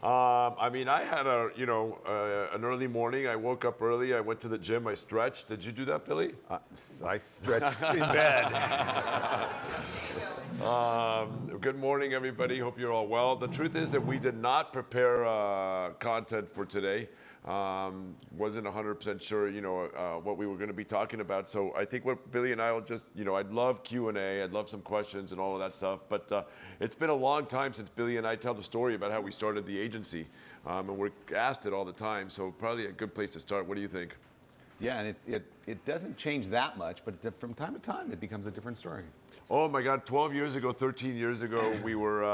I mean, I had an early morning. I woke up early. I went to the gym. I stretched. Did you do that, Billy? I stretched in bed. Good morning, everybody. Hope you're all well. The truth is that we did not prepare content for today. Wasn't 100% sure, what we were going to be talking about. So I think what Billy and I will just, I'd love Q&A. I'd love some questions and all of that stuff. But it's been a long time since Billy and I tell the story about how we started the agency. And we're asked it all the time. So probably a good place to start. What do you think? Yeah, and it doesn't change that much, but from time to time it becomes a different story. Oh my God, 12 years ago, 13 years ago, we were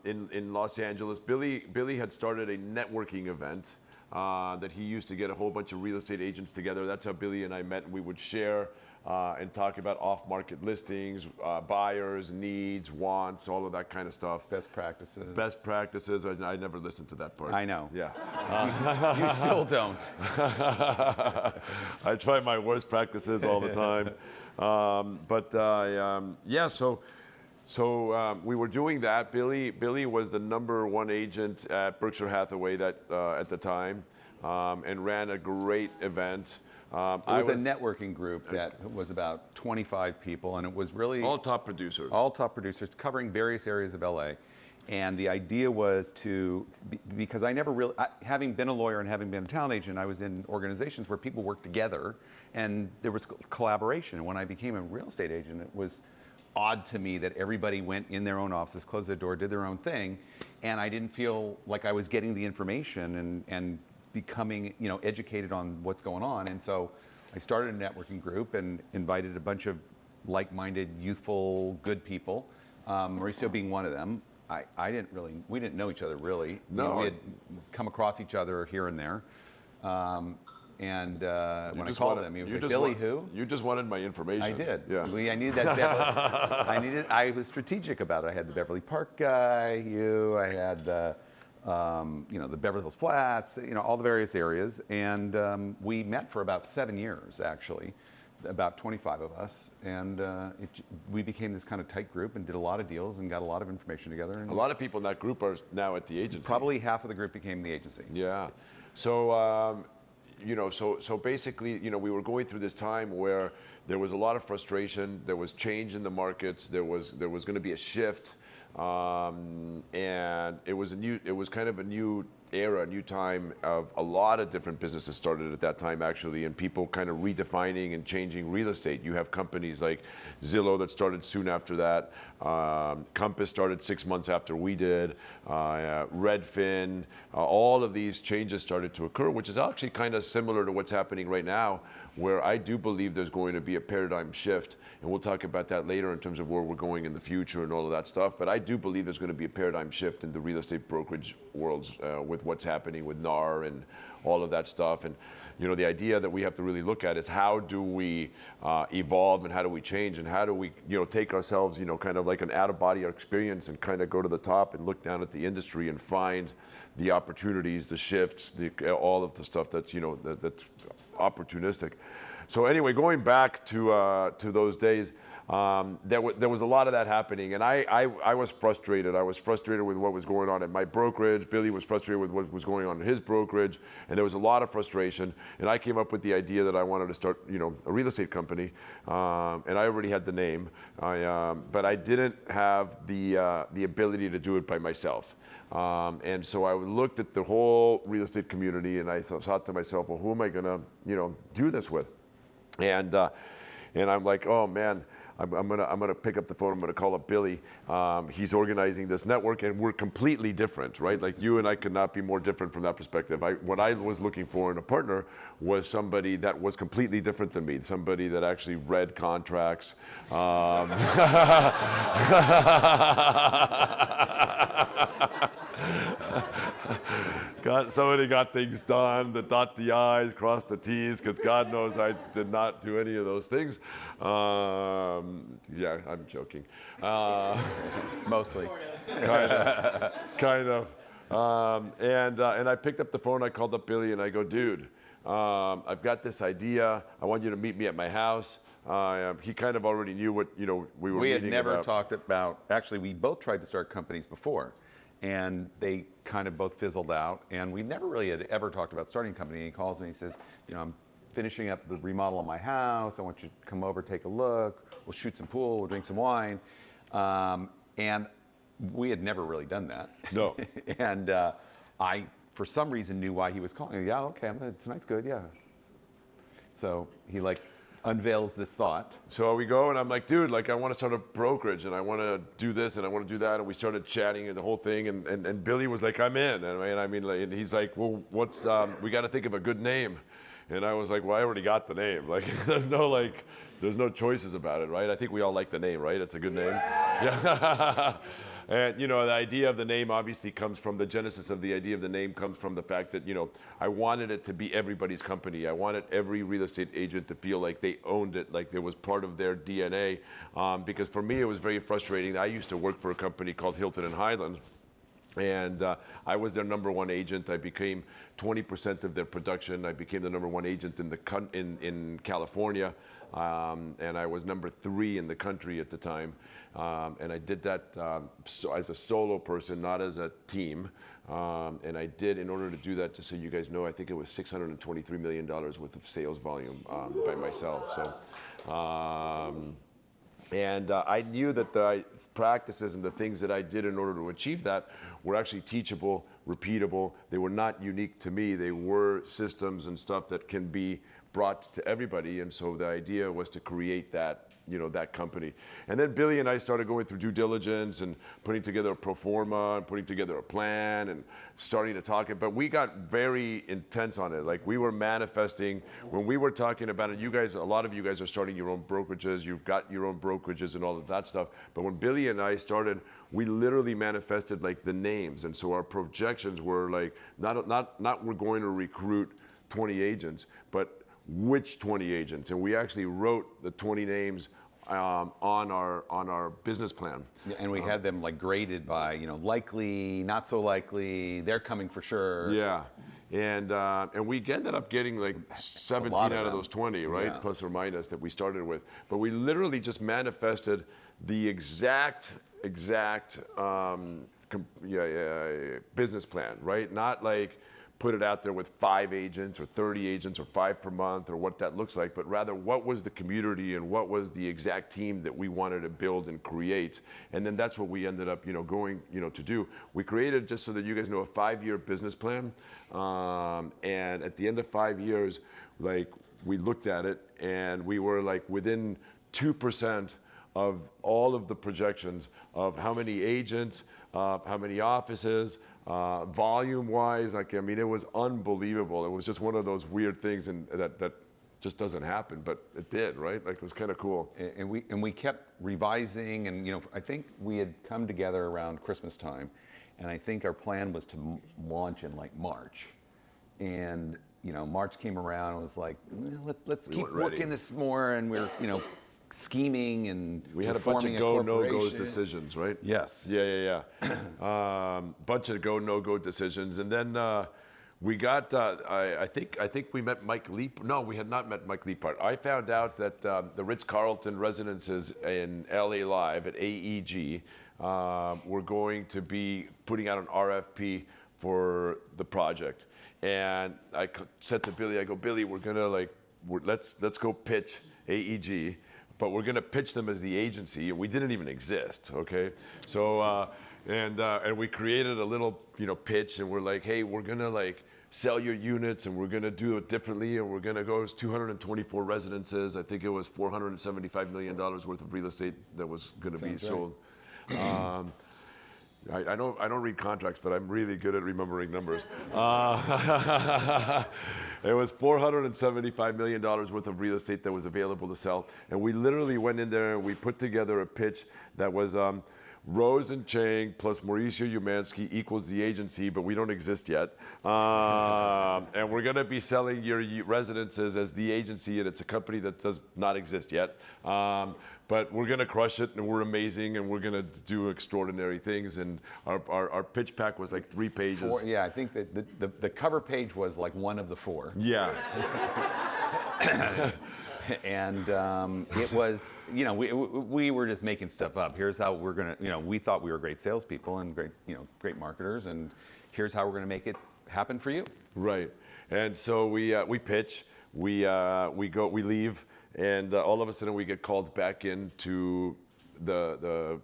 in Los Angeles. Billy had started a networking event that he used to get a whole bunch of real estate agents together. That's how Billy and I met. And we would share and talk about off-market listings, buyers, needs, wants, all of that kind of stuff. Best practices. Best practices. I never listened to that part. I know. Yeah. You still don't. I try my worst practices all the time. So we were doing that. Billy was the #1 agent at Berkshire Hathaway at the time, and ran a great event. It was a networking group that was about 25 people, and it was really all top producers. All top producers covering various areas of LA. And the idea was because I never really, having been a lawyer and having been a talent agent, I was in organizations where people worked together and there was collaboration. And when I became a real estate agent, it was odd to me that everybody went in their own offices, closed their door, did their own thing, and I didn't feel like I was getting the information and becoming, educated on what's going on. And so I started a networking group and invited a bunch of like-minded, youthful, good people, Mauricio being one of them. We didn't know each other really. No. We had come across each other here and there. When I called him, he was like, Billy who? You just wanted my information. I did. Yeah. I needed that Beverly. I was strategic about it. I had the Beverly Park guy, I had the Beverly Hills Flats, all the various areas. And we met for about 7 years, actually, about 25 of us. And we became this kind of tight group and did a lot of deals and got a lot of information together. And a lot of people in that group are now at the agency. Probably half of the group became the agency. Yeah. So, so basically, we were going through this time where there was a lot of frustration. There was change in the markets. There was going to be a shift. And it was kind of a new era, a new time of a lot of different businesses started at that time actually, and people kind of redefining and changing real estate. You have companies like Zillow that started soon after that. Compass started 6 months after we did. Redfin, all of these changes started to occur, which is actually kind of similar to what's happening right now, where I do believe there's going to be a paradigm shift, and we'll talk about that later in terms of where we're going in the future and all of that stuff. But I do believe there's going to be a paradigm shift in the real estate brokerage worlds with what's happening with NAR and all of that stuff. And the idea that we have to really look at is how do we evolve and how do we change and how do we take ourselves kind of like an out-of-body experience and kind of go to the top and look down at the industry and find the opportunities, the shifts, all of the stuff that's that's opportunistic. So anyway, going back to those days, there was a lot of that happening, and I was frustrated. I was frustrated with what was going on at my brokerage. Billy was frustrated with what was going on in his brokerage, and there was a lot of frustration. And I came up with the idea that I wanted to start, a real estate company, and I already had the name, but I didn't have the ability to do it by myself. And so I looked at the whole real estate community, and I thought to myself, well, who am I gonna, do this with? And I'm like, oh man, I'm gonna pick up the phone. I'm gonna call up Billy. He's organizing this network, and we're completely different, right? Like you and I could not be more different from that perspective. What I was looking for in a partner was somebody that was completely different than me, somebody that actually read contracts. Somebody got things done, that dot the I's, cross the T's, because God knows I did not do any of those things. Yeah, I'm joking. Mostly. Kind of. And I picked up the phone, I called up Billy, and I go, dude, I've got this idea. I want you to meet me at my house. He kind of already knew what we were. We had never talked about. Actually, we both tried to start companies before, and they kind of both fizzled out. And we never really had ever talked about starting a company. And he calls me and he says, I'm finishing up the remodel of my house. I want you to come over, take a look. We'll shoot some pool. We'll drink some wine. And we had never really done that. No. And I, for some reason, knew why he was calling. Yeah, okay, tonight's good, yeah. So he unveils this thought. So we go, and I'm like, dude, I want to start a brokerage, and I want to do this, and I want to do that, and we started chatting and the whole thing, and Billy was like, I'm in, and he's like, well, we got to think of a good name, and I was like, well, I already got the name, there's no choices about it, right? I think we all like the name, right? It's a good name. Yeah. And, the idea of the name obviously comes from the genesis of the idea of the name comes from the fact that, I wanted it to be everybody's company. I wanted every real estate agent to feel like they owned it, like it was part of their DNA. Because for me, it was very frustrating. I used to work for a company called Hilton and Highland. And I was their number one agent. I became 20% of their production. I became the number one agent in California. And I was number 3 in the country at the time. And I did that as a solo person, not as a team. And I did, in order to do that, just so you guys know, I think it was $623 million worth of sales volume by myself. So, and I knew that the practices and the things that I did in order to achieve that were actually teachable, repeatable. They were not unique to me. They were systems and stuff that can be brought to everybody. And so the idea was to create that, that company. And then Billy and I started going through due diligence and putting together a pro forma and putting together a plan and starting to talk it. But we got very intense on it. We were manifesting when we were talking about it. You guys, a lot of you guys are starting your own brokerages. You've got your own brokerages and all of that stuff. But when Billy and I started, we literally manifested the names. And so our projections were not we're going to recruit 20 agents, but which 20 agents, and we actually wrote the 20 names on our business plan. Yeah, and we had them graded by likely, not so likely, they're coming for sure. Yeah, and we ended up getting 17 out of those 20, right? Yeah. Plus or minus that we started with. But we literally just manifested the exact business plan, right? Not put it out there with 5 agents or 30 agents or 5 per month or what that looks like, but rather what was the community and what was the exact team that we wanted to build and create. And then that's what we ended up, going, to do. We created, just so that you guys know, a 5-year business plan. And at the end of 5 years, we looked at it and we were within 2% of all of the projections of how many agents, how many offices, volume-wise, it was unbelievable. It was just one of those weird things, and that just doesn't happen, but it did, right? It was kind of cool. And we kept revising, and I think we had come together around Christmas time, and I think our plan was to launch in March, and March came around, and was let's keep working this more, and we're scheming, and we had a bunch of go no go decisions, right? Yes. Yeah. Bunch of go no go decisions, and then we got. I think we met Mike Leap. No, we had not met Mike Leapart. I found out that the Ritz-Carlton residences in LA Live at AEG were going to be putting out an RFP for the project, and I said to Billy, I go, Billy, we're gonna let's go pitch AEG. But we're going to pitch them as the agency, and we didn't even exist, okay? So, and we created a little, pitch, and we're like, hey, we're going to sell your units, and we're going to do it differently, and we're going to go to 224 residences. I think it was $475 million worth of real estate that was going to be sold. I don't read contracts, but I'm really good at remembering numbers. It was $475 million worth of real estate that was available to sell. And we literally went in there and we put together a pitch that was Rose and Chang plus Mauricio Umansky equals the agency, but we don't exist yet. And we're going to be selling your residences as the agency, and it's a company that does not exist yet. But we're going to crush it, and we're amazing, and we're going to do extraordinary things. And our pitch pack was 3 pages. Yeah, I think that the cover page was one of the 4. Yeah. And it was, we were just making stuff up. Here's how we're gonna, we thought we were great salespeople and great marketers, and here's how we're gonna make it happen for you. Right. And so we pitch, we leave, and all of a sudden we get called back into the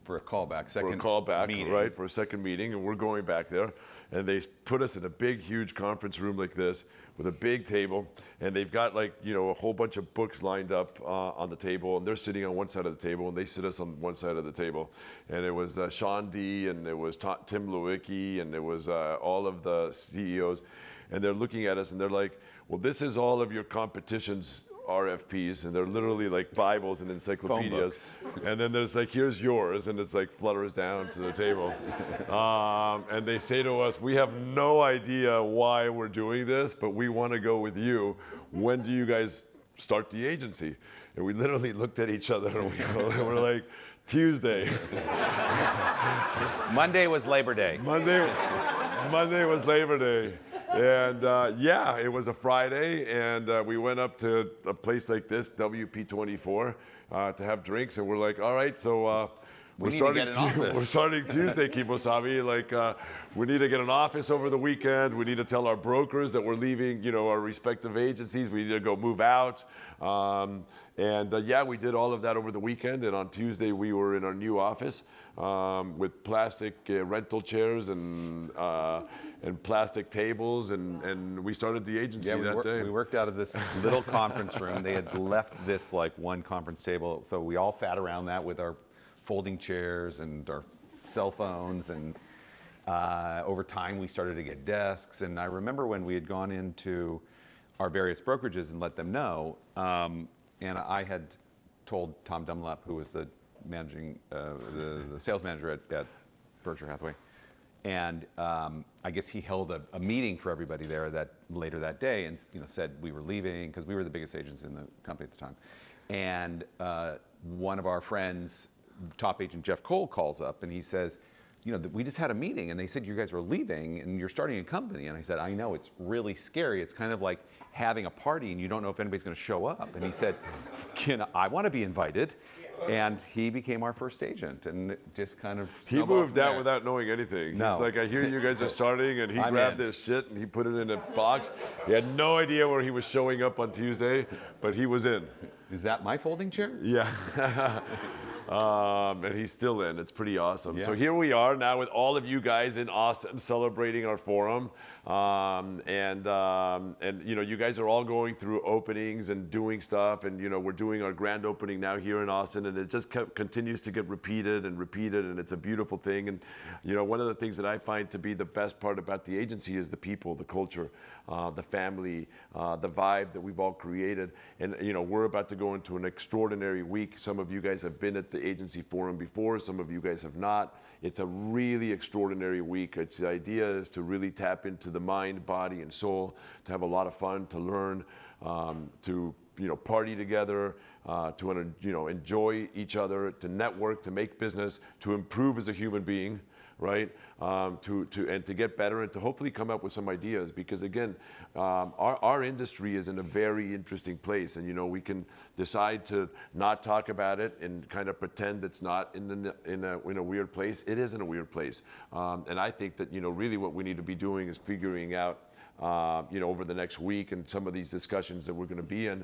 For a callback, second for a callback, meeting. right? For a second meeting, and we're going back there, and they put us in a big, huge conference room like this with a big table, and they've got a whole bunch of books lined up on the table, and they're sitting on one side of the table, and they sit us on one side of the table, and it was Sean D, and it was Tim Lewicki, and it was all of the CEOs, and they're looking at us, and they're like, well, this is all of your competition's RFPs, and they're literally like Bibles and encyclopedias. And then there's here's yours, and it's flutters down to the table. And they say to us, we have no idea why we're doing this, but we want to go with you. When do you guys start the agency? And we literally looked at each other, and we're like, Tuesday. Monday was Labor Day. Monday was Labor Day. And it was a Friday, and we went up to a place like this, WP24, to have drinks, and we're like, all right, so we're starting Tuesday, Kimosabe. We need to get an office over the weekend. We need to tell our brokers that we're leaving, our respective agencies. We need to go move out. We did all of that over the weekend, and on Tuesday we were in our new office with plastic rental chairs and plastic tables, and we started the agency that day. We worked out of this little conference room. They had left this one conference table, so we all sat around that with our folding chairs and our cell phones, and over time we started to get desks. And I remember when we had gone into our various brokerages and let them know, and I had told Tom Dunlap, who was the sales manager at Berkshire Hathaway, and I guess he held a meeting for everybody there later that day, and said we were leaving because we were the biggest agents in the company at the time. And one of our friends, top agent Jeff Cole, calls up and he says, we just had a meeting and they said you guys were leaving and you're starting a company. And I said, I know, it's really scary. It's kind of like having a party and you don't know if anybody's going to show up. And he said, I want to be invited. And he became our first agent, and it just kind of he moved out without knowing anything. No. He's like, I hear you guys are starting, and he grabbed this shit and he put it in a box. He had no idea where he was showing up on Tuesday, but he was in. Is that my folding chair? Yeah. And he's still in. It's pretty awesome. Yeah. So here we are now with all of you guys in Austin celebrating our forum. You guys are all going through openings and doing stuff. And, we're doing our grand opening now here in Austin. And it just continues to get repeated. And it's a beautiful thing. And, one of the things that I find to be the best part about the agency is the people, the culture, the family, the vibe that we've all created. And, we're about to go into an extraordinary week. Some of you guys have been at the agency forum before. Some of you guys have not. It's a really extraordinary week. The idea is to really tap into the mind, body, and soul, to have a lot of fun, to learn, to party together, to enjoy each other, to network, to make business, to improve as a human being, right? To get better and to hopefully come up with some ideas, because again, our industry is in a very interesting place, and we can decide to not talk about it and kind of pretend it's not in a weird place. It is in a weird place, and I think that really what we need to be doing is figuring out over the next week and some of these discussions that we're going to be in,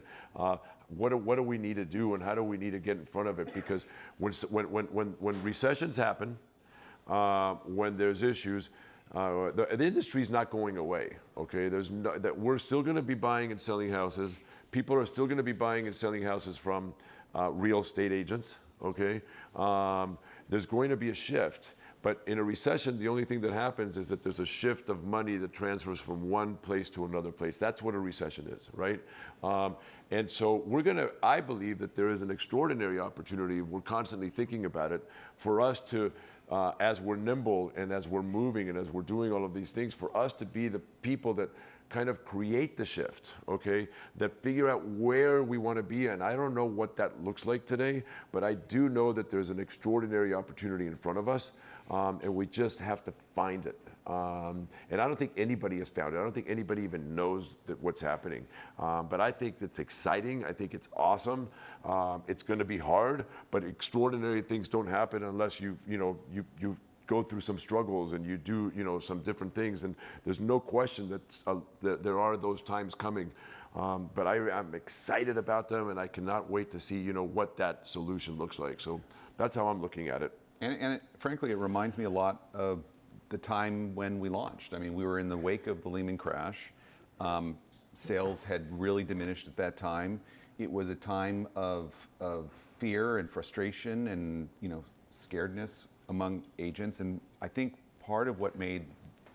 what do we need to do and how do we need to get in front of it? Because when recessions happen, when there's issues, the industry is not going away. Okay, we're still going to be buying and selling houses. People are still going to be buying and selling houses from real estate agents. Okay, there's going to be a shift. But in a recession, the only thing that happens is that there's a shift of money that transfers from one place to another place. That's what a recession is, right? And so I believe that there is an extraordinary opportunity, we're constantly thinking about it, for us to, as we're nimble and as we're moving and as we're doing all of these things, for us to be the people that kind of create the shift, okay? That figure out where we want to be. And I don't know what that looks like today, but I do know that there's an extraordinary opportunity in front of us. And we just have to find it. And I don't think anybody has found it. I don't think anybody even knows that what's happening. But I think it's exciting. I think it's awesome. It's going to be hard, but extraordinary things don't happen unless you go through some struggles and you do some different things. And there's no question that there are those times coming. But I'm excited about them, and I cannot wait to see what that solution looks like. So that's how I'm looking at it. And frankly, it reminds me a lot of the time when we launched. I mean, we were in the wake of the Lehman crash. Sales had really diminished at that time. It was a time of fear and frustration and scaredness among agents. And I think part of what made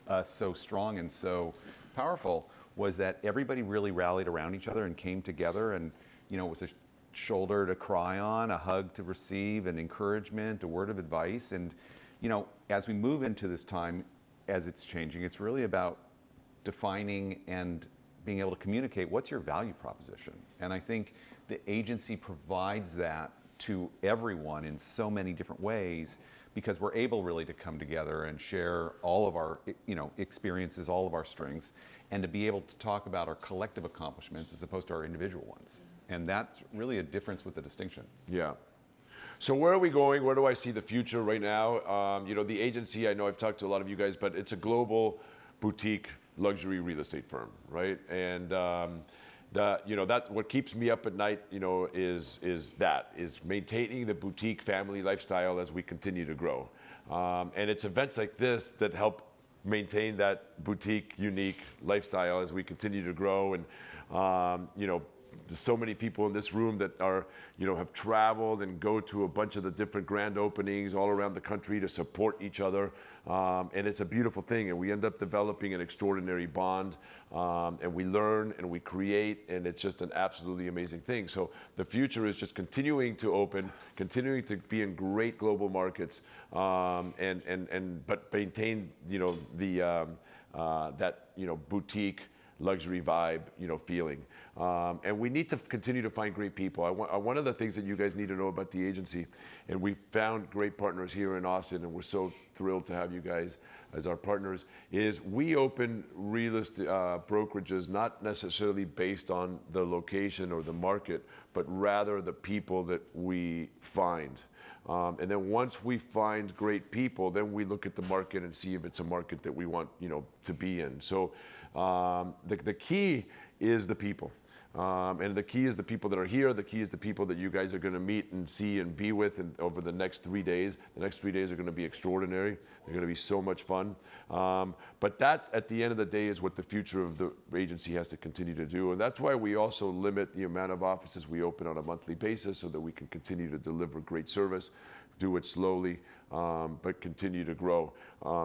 us so strong and so powerful was that everybody really rallied around each other and came together, and it was a shoulder to cry on, a hug to receive, an encouragement, a word of advice. And as we move into this time, as it's changing, it's really about defining and being able to communicate what's your value proposition. And I think the agency provides that to everyone in so many different ways, because we're able really to come together and share all of our experiences, all of our strengths, and to be able to talk about our collective accomplishments as opposed to our individual ones. And that's really a difference with the distinction. Yeah. So where are we going? Where do I see the future right now? The agency, I know I've talked to a lot of you guys, but it's a global boutique luxury real estate firm, right? And that's what keeps me up at night, is maintaining the boutique family lifestyle as we continue to grow. And it's events like this that help maintain that boutique, unique lifestyle as we continue to grow. And there's so many people in this room that are, have traveled and go to a bunch of the different grand openings all around the country to support each other. And it's a beautiful thing. And we end up developing an extraordinary bond. And we learn and we create, and it's just an absolutely amazing thing. So the future is just continuing to open, continuing to be in great global markets, but maintain, that, boutique luxury vibe, feeling. And we need to continue to find great people. One of the things that you guys need to know about the agency, and we've found great partners here in Austin, and we're so thrilled to have you guys as our partners, is we open real estate brokerages not necessarily based on the location or the market, but rather the people that we find. And then once we find great people, then we look at the market and see if it's a market that we want, to be in. So the key is the people. And the key is the people that are here. The key is the people that you guys are going to meet and see and be with over the next 3 days. The next 3 days are going to be extraordinary. They're going to be so much fun. But that, at the end of the day, is what the future of the agency has to continue to do. And that's why we also limit the amount of offices we open on a monthly basis, so that we can continue to deliver great service, do it slowly, but continue to grow.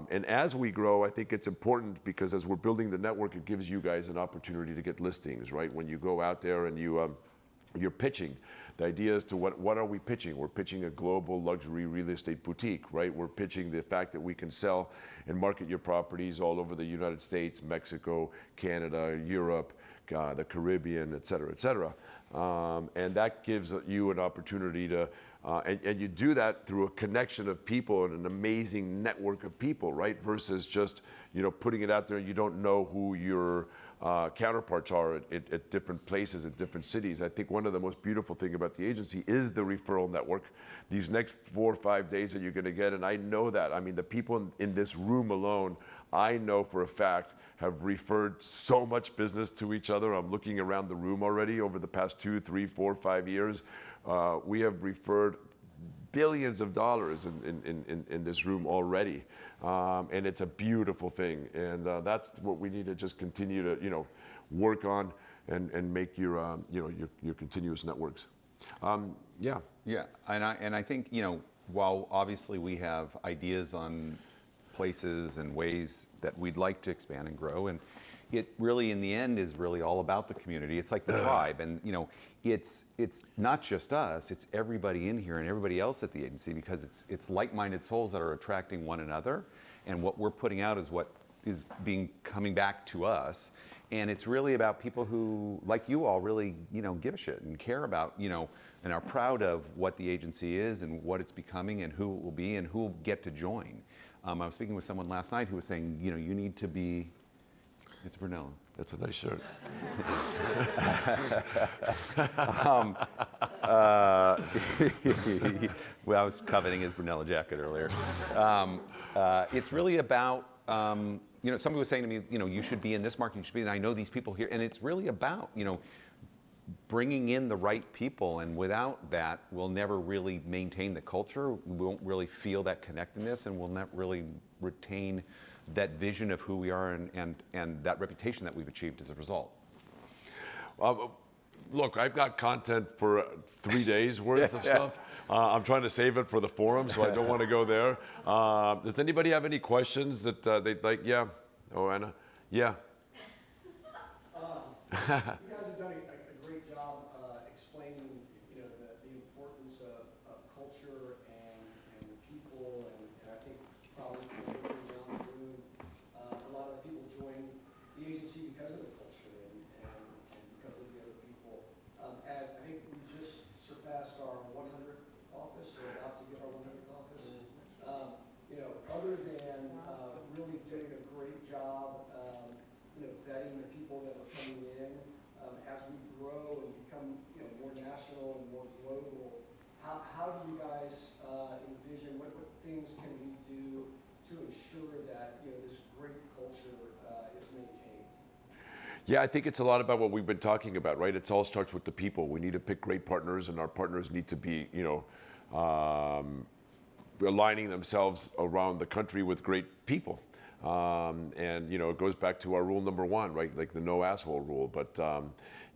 And as we grow, I think it's important, because as we're building the network, it gives you guys an opportunity to get listings, right? When you go out there and you're pitching, the idea is to what are we pitching? We're pitching a global luxury real estate boutique, right? We're pitching the fact that we can sell and market your properties all over the United States, Mexico, Canada, Europe, the Caribbean, et cetera, et cetera. And that gives you an opportunity to, and you do that through a connection of people and an amazing network of people, right? Versus just, putting it out there and you don't know who your counterparts are at different places, at different cities. I think one of the most beautiful thing about the agency is the referral network. These next 4 or 5 days that you're going to get, and I know that. I mean, the people in this room alone, I know for a fact, have referred so much business to each other. I'm looking around the room already over the past 2, 3, 4, 5 years. We have referred billions of dollars in this room already. And it's a beautiful thing. And that's what we need to just continue to, work on and make your continuous networks. Yeah. Yeah, and I think, while obviously we have ideas on places and ways that we'd like to expand and grow, and it really, in the end, is really all about the community. It's like the tribe, and it's not just us; it's everybody in here and everybody else at the agency, because it's like-minded souls that are attracting one another, and what we're putting out is what is coming back to us, and it's really about people who, like you all, really give a shit and care about and are proud of what the agency is and what it's becoming and who it will be and who will get to join. I was speaking with someone last night who was saying, you know, you need to be, it's Brunello. That's a nice shirt. Well, I was coveting his Brunello jacket earlier. It's really about, you know, somebody was saying to me, you know, you should be in this market, you should be, and I know these people here, and it's really about, you know, bringing in the right people, and without that, we'll never really maintain the culture. We won't really feel that connectedness, and we'll not really retain that vision of who we are and that reputation that we've achieved as a result. Look, I've got content for 3 days worth of stuff. I'm trying to save it for the forum, so I don't want to go there. Does anybody have any questions that they'd like? Yeah. Oh, Anna? Yeah. You guys have done a great job explaining, you know, the importance of culture and people, and I think probably around the room, a lot of people join the agency because of the culture and because of the other people. As I think we just surpassed our 100th office, or about to get our 100th office. You know, other than really doing a great job, you know, vetting the people that are coming in, as we grow and become, you know, more national and more global, how do you guys envision, what things can we do to ensure that, you know, this great culture is maintained? Yeah, I think it's a lot about what we've been talking about, right? It all starts with the people. We need to pick great partners, and our partners need to be, you know, aligning themselves around the country with great people. And, you know, it goes back to our rule number one, right? Like the no asshole rule. But,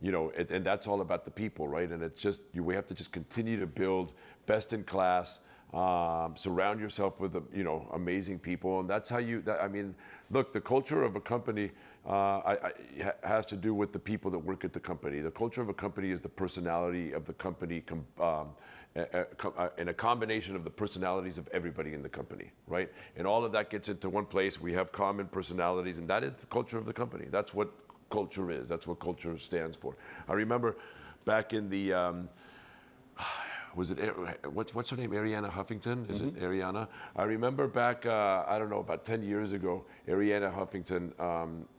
you know, and that's all about the people, right? And it's just, we have to just continue to build best in class, surround yourself with, you know, amazing people. And that's how I mean, look, the culture of a company has to do with the people that work at the company. The culture of a company is the personality of the company, and a combination of the personalities of everybody in the company, right? And all of that gets into one place. We have common personalities, and that is the culture of the company. That's what culture is. That's what culture stands for. I remember back in the, what's her name? Arianna Huffington? Is it Arianna? I remember back, I don't know, about 10 years ago, Arianna Huffington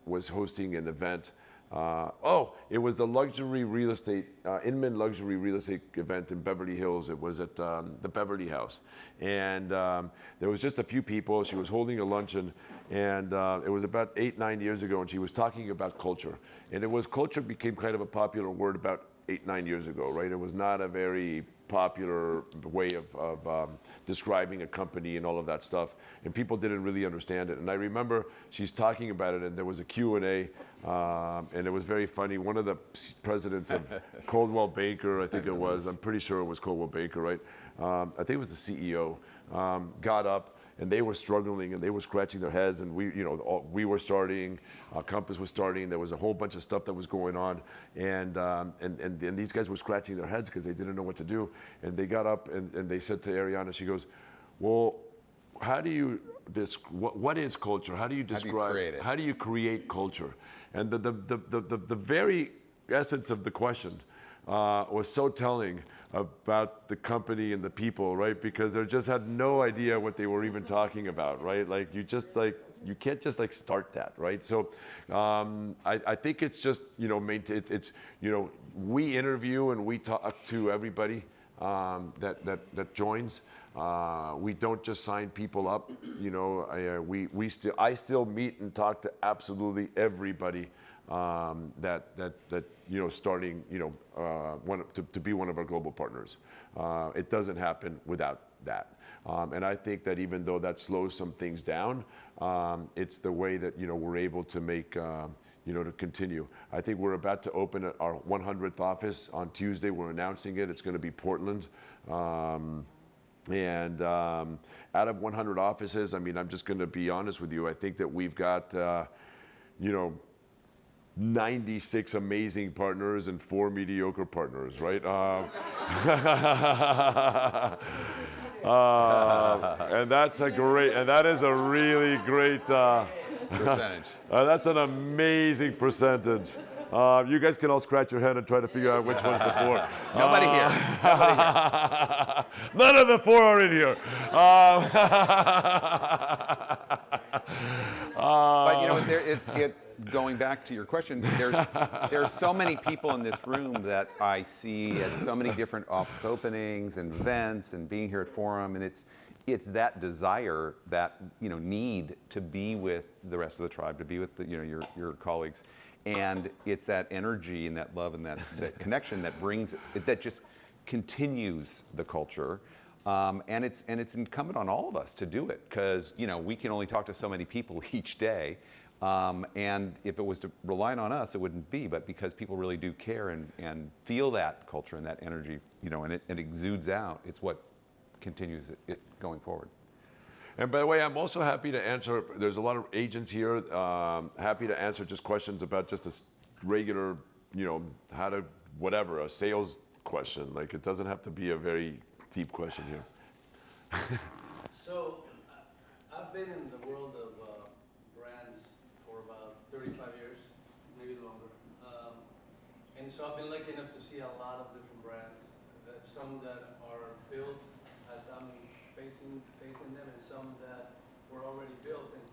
was hosting an event. It was the luxury real estate, Inman luxury real estate event in Beverly Hills. It was at the Beverly House. And there was just a few people. She was holding a luncheon, and it was about 8-9 years ago, and she was talking about culture. And culture became kind of a popular word about 8-9 years ago, right? It was not a very popular way of describing a company and all of that stuff, and people didn't really understand it. And I remember she's talking about it, and there was a Q&A, and it was very funny. One of the presidents of Coldwell Banker, I think it was, I'm pretty sure it was Coldwell Banker, right? I think it was the CEO, got up, and they were struggling, and they were scratching their heads, and we were starting, Compass was starting. There was a whole bunch of stuff that was going on, and these guys were scratching their heads because they didn't know what to do. And they got up, and they said to Arianna, she goes, "Well, how do you what is culture? How do you describe? How do you create culture?" And the very essence of the question was so telling about the company and the people, right? Because they just had no idea what they were even talking about, right? Like you can't just like start that, right? So I think it's just, you know, it's, you know, we interview and we talk to everybody that joins. We don't just sign people up, you know. I still meet and talk to absolutely everybody that you know, starting, you know, to be one of our global partners. It doesn't happen without that. And I think that even though that slows some things down, it's the way that, you know, we're able to make, you know, to continue. I think we're about to open our 100th office on Tuesday. We're announcing it. It's going to be Portland. And out of 100 offices, I mean, I'm just going to be honest with you. I think that we've got, you know, 96 amazing partners and 4 mediocre partners, right? And that is a really great percentage. That's an amazing percentage. You guys can all scratch your head and try to figure out which one's the 4. Nobody here. Nobody here. None of the 4 are in here. going back to your question, there's so many people in this room that I see at so many different office openings and events and being here at Forum, and it's that desire, that need to be with the rest of the tribe, to be with your colleagues, and it's that energy and that love and that connection that brings that just continues the culture. And it's incumbent on all of us to do it, because we can only talk to so many people each day, and if it was to rely on us, it wouldn't be. But because people really do care and feel that culture and that energy, and it exudes out, it's what continues it going forward. And by the way, I'm also happy to answer. There's a lot of agents here. Happy to answer just questions about just a regular, how to whatever a sales question. Like, it doesn't have to be a very deep question here. So, I've been in the world of brands for about 35 years, maybe longer. And so I've been lucky enough to see a lot of different brands, some that are built as I'm facing them, and some that were already built. And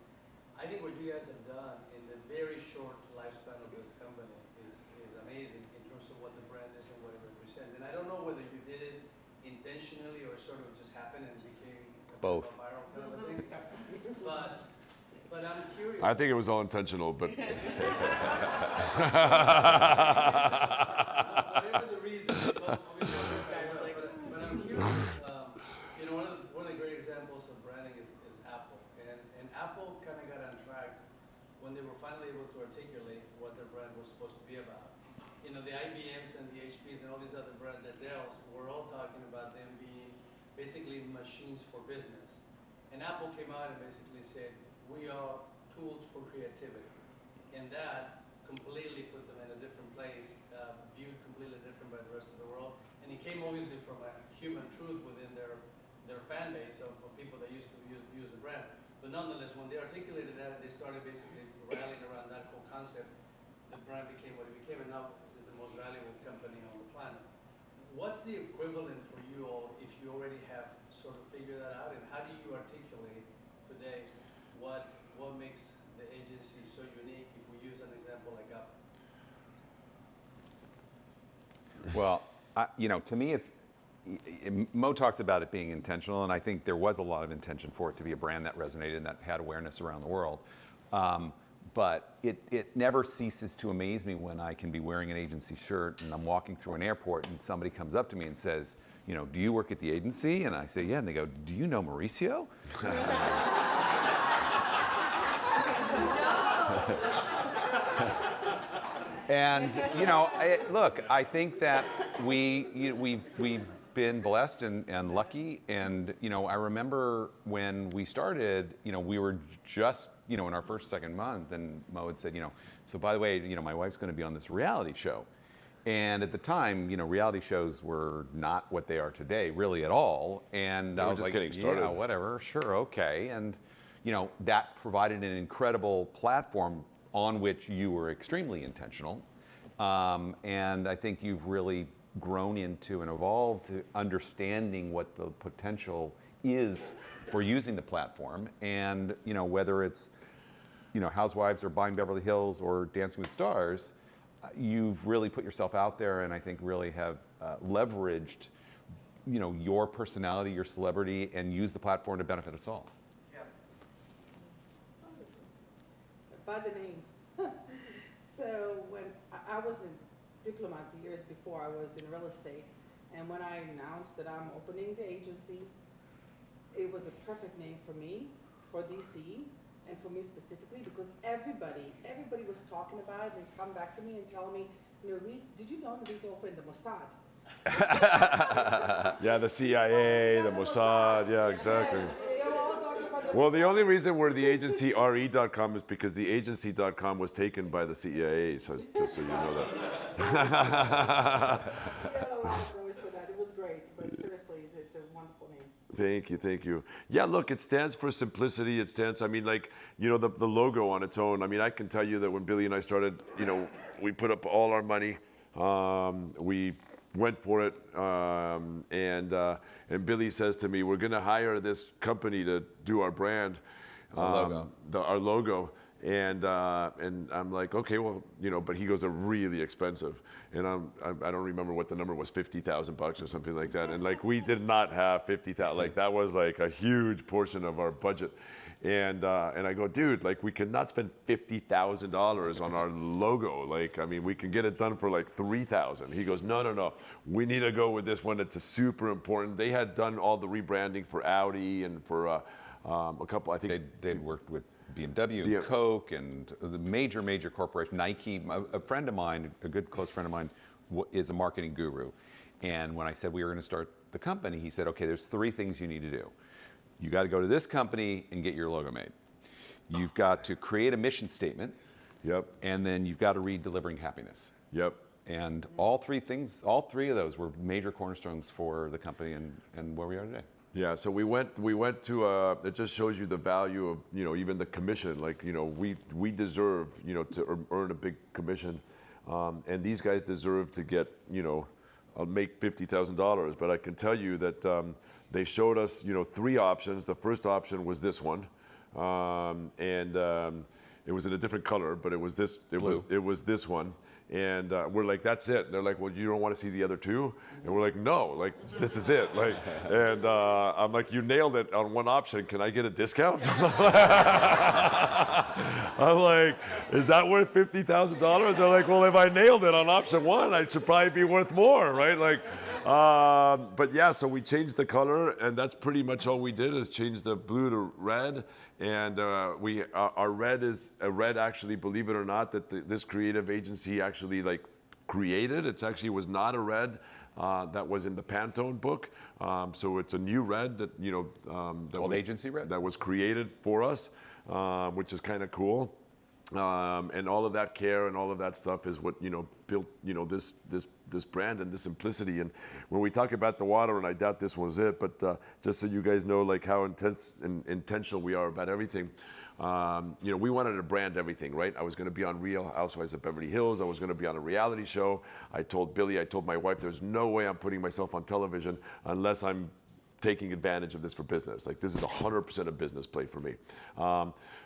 I think what you guys have done in the very short lifespan of this company is amazing in terms of what the brand is and what it represents. And I don't know whether you did it intentionally or sort of just happened and became Both. a viral kind of a thing. But I'm curious. I think it was all intentional, but Whatever the reason is, obviously but I'm curious. One of the great examples of branding is Apple, and Apple kind of got on track when they were finally able to articulate what their brand was supposed to be about. The IBMs and the HPs and all these other brands, the Dells, were all talking about them being basically machines for business. And Apple came out and basically said, we are tools for creativity. And that completely put them in a different place, viewed completely different by the rest of the world. And it came obviously from a human truth within their fan base of people that used to use the brand. But nonetheless, when they articulated that, they started basically rallying around that whole concept. The brand became what it became, and now is the most valuable company on the planet. What's the equivalent for you all if you already have sort of figured that out, and how do you articulate today what makes the agency so unique if we use an example like Apple? Well, to me, Mo talks about it being intentional, and I think there was a lot of intention for it to be a brand that resonated and that had awareness around the world. But it never ceases to amaze me when I can be wearing an agency shirt and I'm walking through an airport and somebody comes up to me and says, do you work at the agency? And I say, yeah. And they go, do you know Mauricio? And look, I think that we've been blessed and lucky, and I remember when we started, we were just in our second month, and Mo had said, so by the way, my wife's going to be on this reality show. And at the time, reality shows were not what they are today, really at all. And I was just like, getting started. yeah, whatever, sure, okay. And that provided an incredible platform on which you were extremely intentional. And I think you've really grown into and evolved to understanding what the potential is for using the platform. And whether it's Housewives or Buying Beverly Hills or Dancing with Stars, you've really put yourself out there, and I think really have leveraged your personality, your celebrity, and use the platform to benefit us all. Yes. By the name. So when I was a diplomat years before, I was in real estate, and when I announced that I'm opening the agency, it was a perfect name for me, for DC, and for me specifically, because everybody was talking about it and come back to me and tell me, did you know Nurit opened the Mossad? yeah, the CIA, the Mossad, yeah, exactly. Yes, they were all talking about the Well, Mossad. the only reason we're the agency re.com is because the agency.com was taken by the CIA, so just so you know that. We had a lot of noise for that. It was great, but seriously, it's a wonderful name. Thank you. Yeah, look, it stands for simplicity. It stands, the logo on its own. I can tell you that when Billy and I started, we put up all our money. We went for it, and Billy says to me, "We're going to hire this company to do our brand, Our logo. Our logo." And I'm like, okay, well, you know, but he goes, they're really expensive. And I don't remember what the number was, $50,000 or something like that. And like, we did not have 50,000. Like, that was like a huge portion of our budget. And I go, dude, like, we cannot spend $50,000 on our logo. Like, I mean, we can get it done for like 3,000. He goes, no, we need to go with this one. It's a super important. They had done all the rebranding for Audi and for a couple, I think. They'd worked with BMW and Yeah. Coke and the major corporation, Nike. A friend of mine, a good close friend of mine, is a marketing guru. And when I said we were going to start the company, he said, okay, there's 3 things you need to do. You got to go to this company and get your logo made. You've got to create a mission statement. Yep, And then you've got to read Delivering Happiness. yep. And all 3 of those were major cornerstones for the company and where we are today. Yeah, so we went to, it just shows you the value of, you know, even the commission. Like, you know, we deserve, you know, to earn a big commission. And these guys deserve to get, you know, make $50,000. But I can tell you that they showed us, you know, 3 options. The first option was this one. It was in a different color, but it was this, it was this one. And we're like, that's it. And they're like, well, you don't want to see the other 2? And we're like, no, like, this is it. Like, and I'm like, you nailed it on one option. Can I get a discount? I'm like, is that worth $50,000? They're like, well, if I nailed it on option 1, I should probably be worth more, right? Like, but yeah, so we changed the color, and that's pretty much all we did is change the blue to red. And our red is a red, actually, believe it or not, that this creative agency actually like created. It actually was not a red that was in the Pantone book. So it's a new red that, you know, that Called was, Agency Red? that was created for us, which is kind of cool. And all of that care and all of that stuff is what, you know, built, you know, this brand and this simplicity. And when we talk about the water, and I doubt this was it, but just so you guys know, like, how intense and intentional we are about everything. You know, we wanted to brand everything, right? I was going to be on Real Housewives of Beverly Hills. I was going to be on a reality show. I told my wife, there's no way I'm putting myself on television unless I'm taking advantage of this for business. Like, this is 100% a business play for me.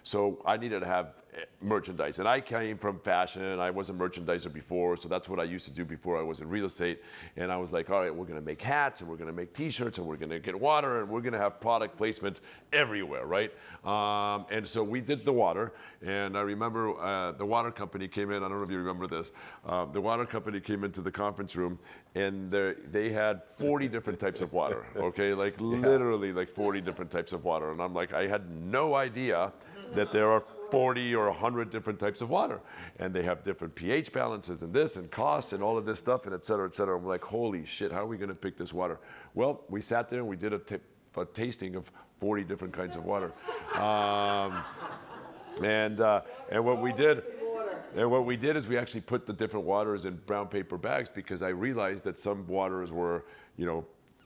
So I needed to have merchandise. And I came from fashion. I was a merchandiser before, so that's what I used to do before I was in real estate. And I was like, all right, we're gonna make hats, and we're gonna make t-shirts, and we're gonna get water, and we're gonna have product placement everywhere, right? And so we did the water, and I remember the water company came in. I don't know if you remember this. The water company came into the conference room, and they had 40 different types of water, okay? Like, literally like 40 different types of water. And I'm like, I had no idea that there are 40 or 100 different types of water. And they have different pH balances and this and cost and all of this stuff and et cetera, et cetera. I'm like, holy shit, how are we gonna pick this water? Well, we sat there and we did a tasting of 40 different kinds of water. And what we did, is we actually put the different waters in brown paper bags, because I realized that some waters were, you know,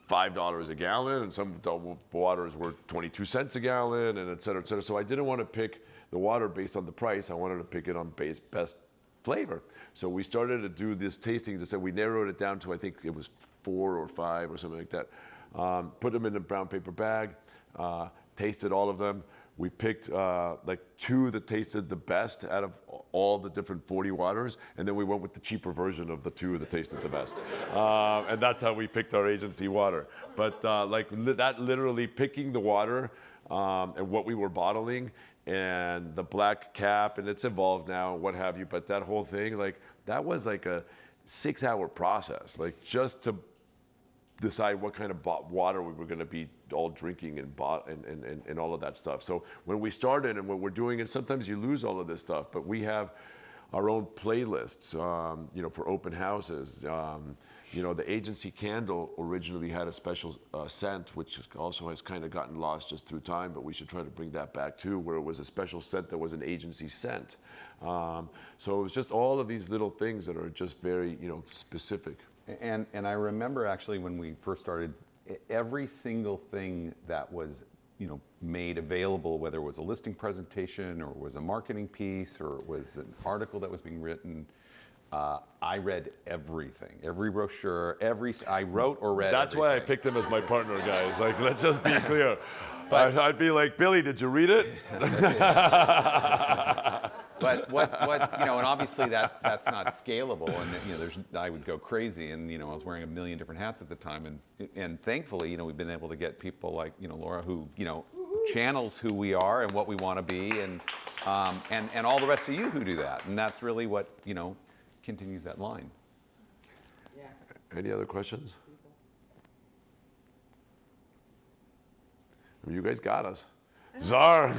$5 a gallon, and some waters were 22 cents a gallon, and et cetera, et cetera. So I didn't want to pick the water based on the price. I wanted to pick it on best flavor. So we started to do this tasting. So we narrowed it down to, I think it was 4 or 5 or something like that. Put them in a brown paper bag, tasted all of them. We picked like 2 that tasted the best out of all the different 40 waters, and then we went with the cheaper version of the 2 that tasted the best. And that's how we picked our agency water. But that literally picking the water and what we were bottling and the black cap, and it's evolved now, what have you, but that whole thing, like, that was like a 6-hour process, like, just to decide what kind of water we were going to be all drinking and all of that stuff. So when we started and what we're doing, and sometimes you lose all of this stuff, but we have our own playlists, you know, for open houses. You know, the agency candle originally had a special scent, which also has kind of gotten lost just through time, but we should try to bring that back too, where it was a special scent that was an agency scent. So it was just all of these little things that are just very, you know, specific. And I remember actually when we first started, every single thing that was, you know, made available, whether it was a listing presentation or it was a marketing piece or it was an article that was being written, I read everything, every brochure, I wrote or read. That's why I picked him as my partner, guys. Like, let's just be clear. I'd be like, Billy, did you read it? But what you know, and obviously that's not scalable, and you know, I would go crazy, and you know, I was wearing a million different hats at the time, and thankfully, you know, we've been able to get people like, you know, Laura, who, you know, channels who we are and what we want to be, and all the rest of you who do that, and that's really what, you know, continues that line. Yeah. Any other questions? You guys got us. Czar.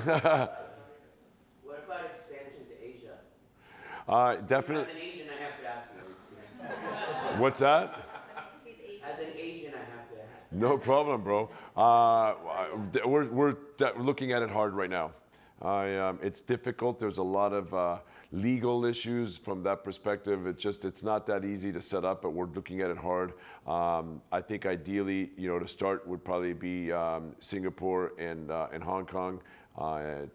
What about expansion to Asia? Definitely. As an Asian, I have to ask you. What's that? As an Asian, I have to ask. No problem, bro. We're looking at it hard right now. It's difficult. There's a lot of legal issues from that perspective. It's not that easy to set up, but we're looking at it hard. I think ideally, you know, to start would probably be Singapore and Hong Kong,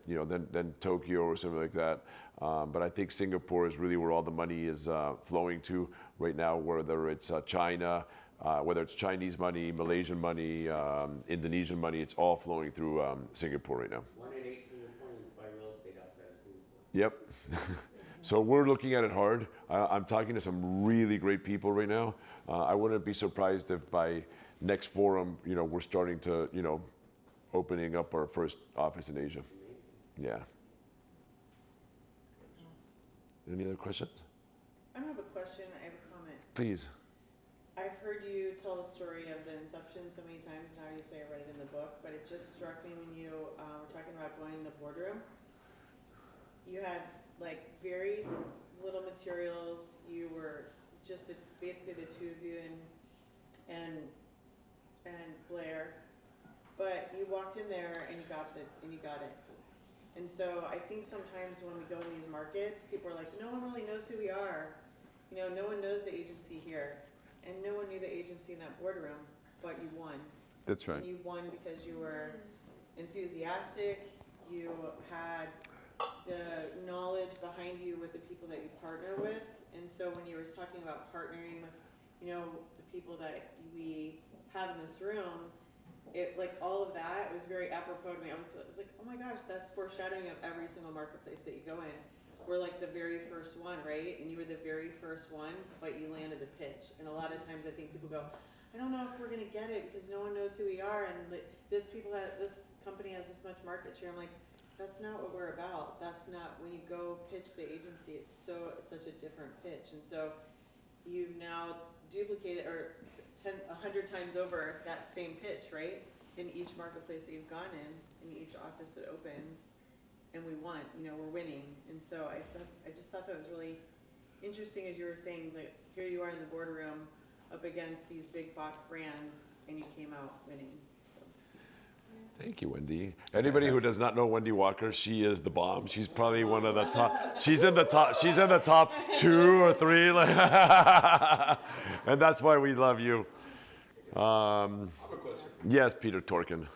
you know, then Tokyo or something like that. But I think Singapore is really where all the money is flowing to right now, whether it's China, whether it's Chinese money, Malaysian money, Indonesian money, it's all flowing through Singapore right now. 1 in 8 Singaporeans buy real estate outside of Singapore. Yep. So we're looking at it hard. I'm talking to some really great people right now. I wouldn't be surprised if by next forum, you know, we're starting to, you know, opening up our first office in Asia. Yeah. Any other questions? I don't have a question, I have a comment. Please. I've heard you tell the story of the Inception so many times, and obviously I read it in the book, but it just struck me when you were talking about going in the boardroom. You had like very little materials, you were just basically the two of you and Blair, but you walked in there and you got it. And so I think sometimes when we go in these markets, people are like, no one really knows who we are. You know, no one knows the agency here. And no one knew the agency in that boardroom, but you won. That's right. And you won because you were enthusiastic, you had the knowledge behind you with the people that you partner with. And so when you were talking about partnering with, you know, the people that we have in this room, it, like all of that, it was very apropos to me. I was like, oh my gosh, that's foreshadowing of every single marketplace that you go in. We're like the very first one, right? And you were the very first one, but you landed the pitch. And a lot of times I think people go, I don't know if we're gonna get it because no one knows who we are, and this company has this much market share. I'm like, that's not what we're about. That's not, when you go pitch the agency, it's such a different pitch. And so you've now duplicated, or 100 times over that same pitch, right? In each marketplace that you've gone in each office that opens, and we won, you know, we're winning. And so I just thought that was really interesting, as you were saying, that here you are in the boardroom up against these big box brands, and you came out winning. So. Thank you, Wendy. Anybody who does not know Wendy Walker, she is the bomb. She's probably one of the top. She's in the top 2 or 3, and that's why we love you. I have a question. Yes, Peter Torkin.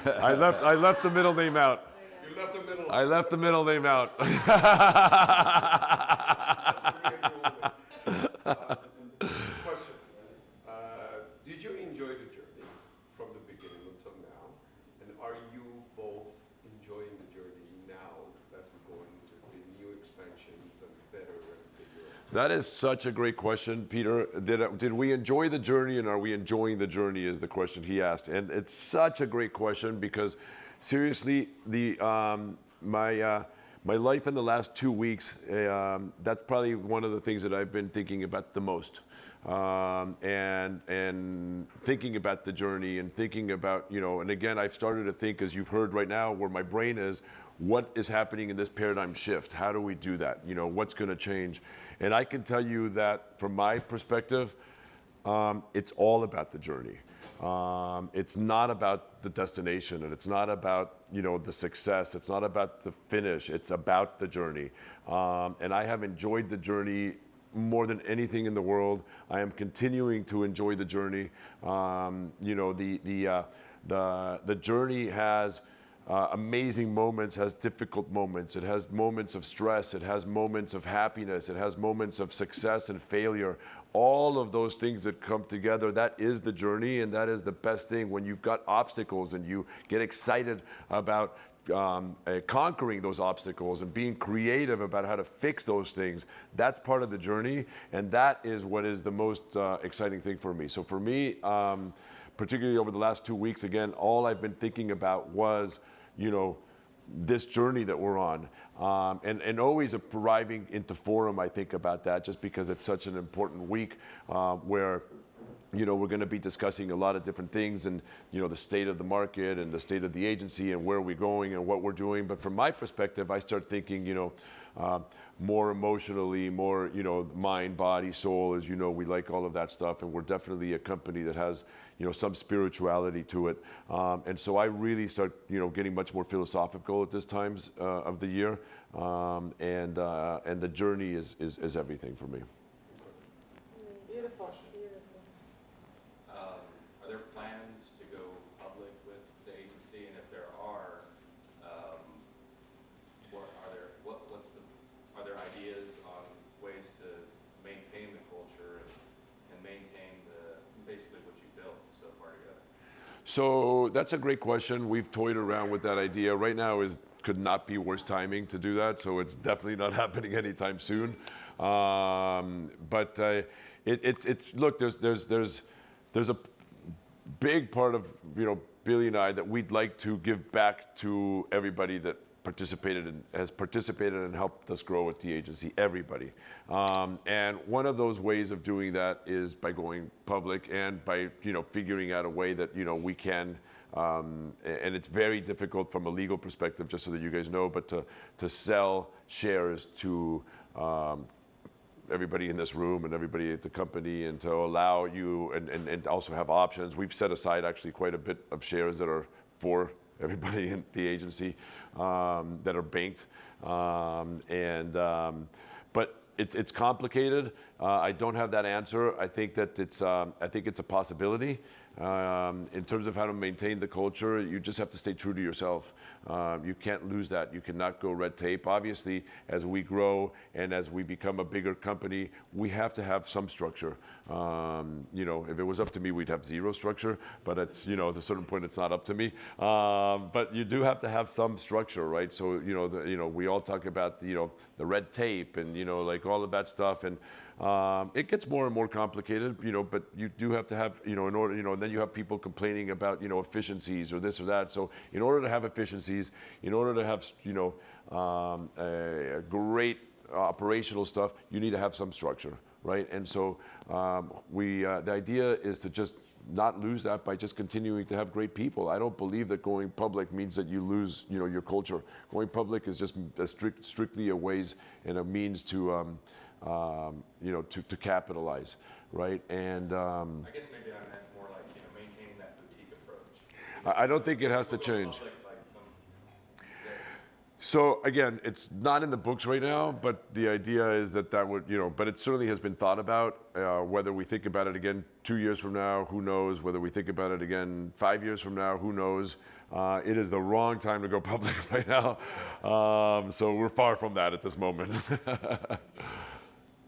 I left the middle name out. You left the middle. I left the middle name out. Question. Did you enjoy the journey from the beginning until now? And are you both enjoying the journey now as we go into the new expansions and better and bigger? That is such a great question, Peter. Did we enjoy the journey, and are we enjoying the journey is the question he asked. And it's such a great question because seriously, my life in the last 2 weeks, that's probably one of the things that I've been thinking about the most. And thinking about the journey and thinking about, you know, and again, I've started to think, as you've heard right now, where my brain is, what is happening in this paradigm shift? How do we do that? You know, what's going to change? And I can tell you that from my perspective, it's all about the journey. It's not about the destination, and it's not about, you know, the success. It's not about the finish. It's about the journey. And I have enjoyed the journey more than anything in the world. I am continuing to enjoy the journey. You know, the journey has amazing moments, has difficult moments. It has moments of stress. It has moments of happiness. It has moments of success and failure. All of those things that come together, that is the journey, and that is the best thing. When you've got obstacles and you get excited about conquering those obstacles and being creative about how to fix those things, that's part of the journey, and that is what is the most exciting thing for me. So for me, particularly over the last 2 weeks, again, all I've been thinking about was, this journey that we're on, and always arriving into Forum, I think about that just because it's such an important week where we're going to be discussing a lot of different things and, the state of the market and the state of the agency and where we're going and what we're doing. But from my perspective, I start thinking, more emotionally, more, mind, body, soul, as we like all of that stuff. And we're definitely a company that has, some spirituality to it. And so I really start, getting much more philosophical at this times of the year. And the journey is everything for me. Beautiful. Are there plans to go public with the agency, and if there are, are there ideas on ways to maintain the culture and maintain basically what you built so far together? So that's a great question. We've toyed around with that idea. Right now could not be worse timing to do that, so it's definitely not happening anytime soon. But it's look, there's a big part of Billy and I that we'd like to give back to everybody that has participated and helped us grow at the agency, everybody. And one of those ways of doing that is by going public and by figuring out a way that we can. And it's very difficult from a legal perspective, just so that you guys know, but to sell shares to everybody in this room and everybody at the company, and to allow you and also have options. We've set aside actually quite a bit of shares that are for everybody in the agency that are banked. But it's complicated. I don't have that answer. I think that it's a possibility. In terms of how to maintain the culture, you just have to stay true to yourself. You can't lose that. You cannot go red tape. Obviously, as we grow and as we become a bigger company, we have to have some structure. If it was up to me, we'd have zero structure, but it's, at a certain point, it's not up to me. But you do have to have some structure, right? So, we all talk about, the red tape and, like all of that stuff. And it gets more and more complicated, but you do have to have, in order, and then you have people complaining about, efficiencies or this or that. So in order to have efficiencies, in order to have, a great operational stuff, you need to have some structure, right? And so the idea is to just not lose that by just continuing to have great people. I don't believe that going public means that you lose, your culture. Going public is just strictly a ways and a means to, to capitalize, right? And I guess maybe I meant more like, maintaining that boutique approach. I don't think it has to change. So again, it's not in the books right now, but the idea is that would, but it certainly has been thought about. Whether we think about it again 2 years from now, who knows? Whether we think about it again 5 years from now, who knows? It is the wrong time to go public right now. So we're far from that at this moment.